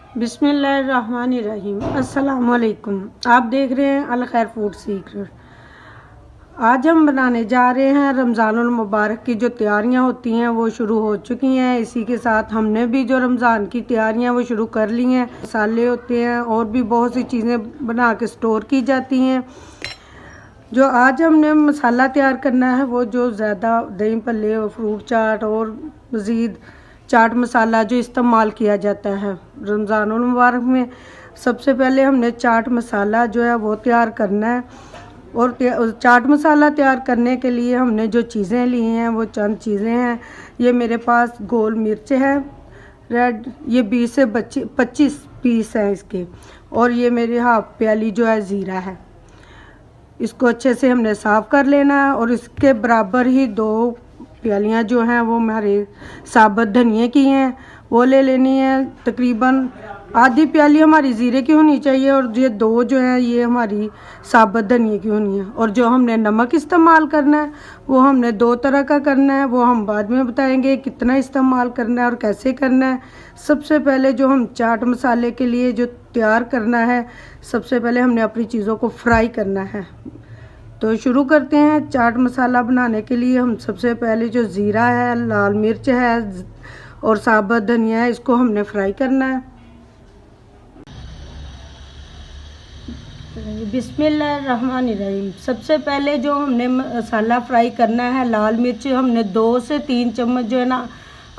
बिस्मिल्लाहिर्रहमानिर्रहीम। अस्सलाम वालेकुम। आप देख रहे हैं अल खैर फूड सीक्रेट। आज हम बनाने जा रहे हैं रमज़ानुल मुबारक की जो तैयारियां होती हैं वो शुरू हो चुकी हैं। इसी के साथ हमने भी जो रमज़ान की तैयारियां वो शुरू कर ली हैं। मसाले होते हैं और भी बहुत सी चीज़ें बना के स्टोर की जाती हैं। जो आज हमने मसाला तैयार करना है वो जो ज़्यादा दही भल्ले और फ्रूट चाट और मज़ीद चाट मसाला जो इस्तेमाल किया जाता है रमज़ानुल मुबारक में, सबसे पहले हमने चाट मसाला जो है वो तैयार करना है। और चाट मसाला तैयार करने के लिए हमने जो चीज़ें ली हैं वो चंद चीज़ें हैं। ये मेरे पास गोल मिर्च है रेड, ये 20 से 25 पीस हैं इसके। और ये मेरे हाफ प्याली जो है ज़ीरा है। इसको अच्छे से हमने साफ़ कर लेना है। और इसके बराबर ही 2 प्यालियाँ जो हैं वो हमारे साबुत धनिए की हैं, वो ले लेनी है। तकरीबन आधी प्याली हमारी ज़ीरे की होनी चाहिए और ये 2 जो हैं ये हमारी साबुत धनिए की होनी है। और जो हमने नमक इस्तेमाल करना है वो हमने 2 तरह का करना है, वो हम बाद में बताएंगे कितना इस्तेमाल करना है और कैसे करना है। सबसे पहले जो हम चाट मसाले के लिए जो तैयार करना है, सबसे पहले हमने अपनी चीज़ों को फ्राई करना है। तो शुरू करते हैं। चाट मसाला बनाने के लिए हम सबसे पहले जो ज़ीरा है, लाल मिर्च है और साबुत धनिया है, इसको हमने फ्राई करना है। बिस्मिल्लाहिर्रहमानिर्रहीम। सबसे पहले जो हमने मसाला फ्राई करना है, लाल मिर्च हमने 2 से 3 चम्मच जो है ना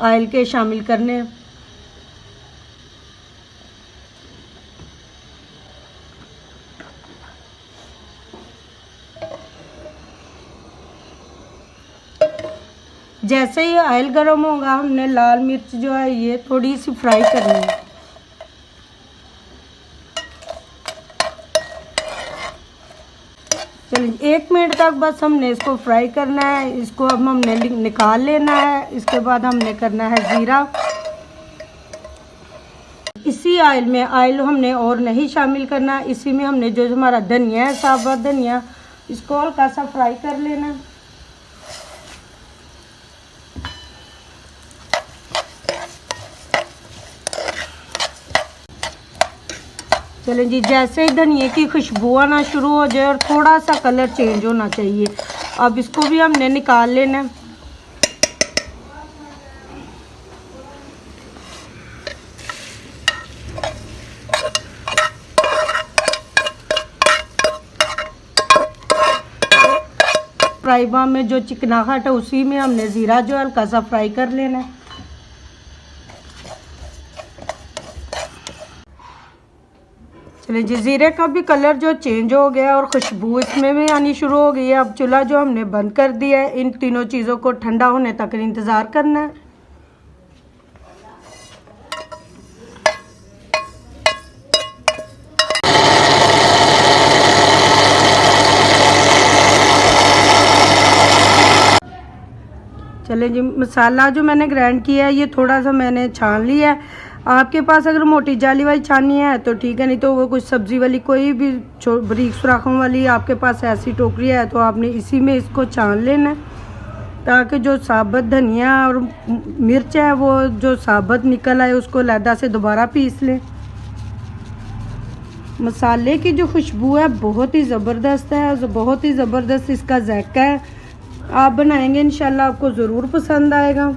ऑयल के शामिल करने हैं। जैसे ही ऑयल गर्म होगा हमने लाल मिर्च जो है ये थोड़ी सी फ्राई करनी है। चलिए 1 मिनट तक बस हमने इसको फ्राई करना है। इसको अब हमने निकाल लेना है। इसके बाद हमने करना है ज़ीरा। इसी ऑयल में ऑयल हमने और नहीं शामिल करना, इसी में हमने जो हमारा धनिया है, साबुत धनिया, इसको हल्का सा फ्राई कर लेना। चलें जी, जैसे ही धनिए की खुशबू आना शुरू हो जाए और थोड़ा सा कलर चेंज होना चाहिए, अब इसको भी हमने निकाल लेना। फ्राई पैन में जो चिकनाहट है उसी में हमने ज़ीरा जो हल्का सा फ्राई कर लेना है। चलिए जी, ज़ीरे का भी कलर जो चेंज हो गया और खुशबू इसमें भी आनी शुरू हो गई है। अब चूल्हा जो हमने बंद कर दिया है, इन तीनों चीज़ों को ठंडा होने तक इंतज़ार करना है। चले जी, मसाला जो मैंने ग्राइंड किया है ये थोड़ा सा मैंने छान लिया है। आपके पास अगर मोटी जाली वाली छानी है तो ठीक है, नहीं तो वो कुछ सब्ज़ी वाली कोई भी बारीक सुराखों वाली आपके पास ऐसी टोकरी है तो आपने इसी में इसको छान लेना है, ताकि जो साबुत धनिया और मिर्च है वो जो साबुत निकल आए उसको लहदा से दोबारा पीस लें। मसाले की जो खुशबू है बहुत ही ज़बरदस्त है, बहुत ही ज़बरदस्त इसका जायका है। आप बनाएंगे इंशाल्लाह आपको ज़रूर पसंद आएगा।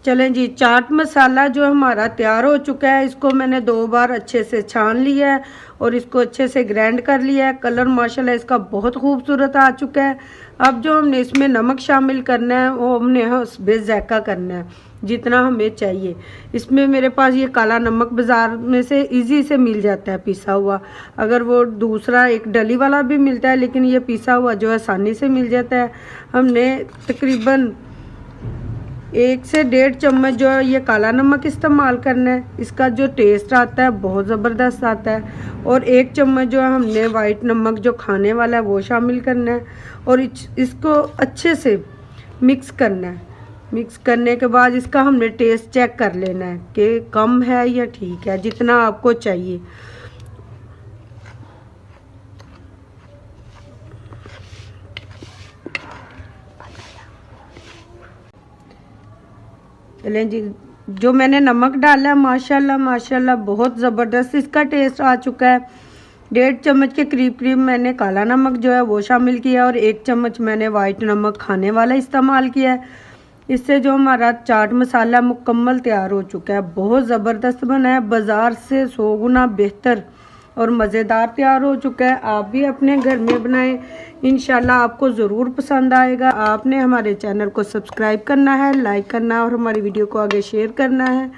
चलें जी, चाट मसाला जो हमारा तैयार हो चुका है, इसको मैंने 2 बार अच्छे से छान लिया है और इसको अच्छे से ग्राइंड कर लिया है। कलर माशाल्लाह इसका बहुत खूबसूरत आ चुका है। अब जो हमने इसमें नमक शामिल करना है वो हमने बेज़ायका करना है, जितना हमें चाहिए। इसमें मेरे पास ये काला नमक बाज़ार में से इजी से मिल जाता है पिसा हुआ। अगर वो दूसरा एक डली वाला भी मिलता है, लेकिन ये पिसा हुआ जो आसानी से मिल जाता है। हमने तकरीबन 1 से 1.5 चम्मच जो है ये काला नमक इस्तेमाल करना है। इसका जो टेस्ट आता है बहुत ज़बरदस्त आता है। और 1 चम्मच जो है हमने वाइट नमक जो खाने वाला है वो शामिल करना है और इसको अच्छे से मिक्स करना है। मिक्स करने के बाद इसका हमने टेस्ट चेक कर लेना है कि कम है या ठीक है, जितना आपको चाहिए। चलें जी, जो मैंने नमक डाला है माशाल्लाह माशाल्लाह बहुत ज़बरदस्त इसका टेस्ट आ चुका है। 1.5 चम्मच के करीब मैंने काला नमक जो है वो शामिल किया और 1 चम्मच मैंने वाइट नमक खाने वाला इस्तेमाल किया है। इससे जो हमारा चाट मसाला मुकम्मल तैयार हो चुका है, बहुत ज़बरदस्त बना है, बाज़ार से 100 गुना बेहतर और मज़ेदार तैयार हो चुका है। आप भी अपने घर में बनाएं, इंशाल्लाह आपको ज़रूर पसंद आएगा। आपने हमारे चैनल को सब्सक्राइब करना है, लाइक करना है और हमारी वीडियो को आगे शेयर करना है।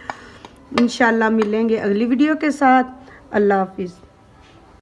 इंशाल्लाह मिलेंगे अगली वीडियो के साथ। अल्लाह हाफिज़।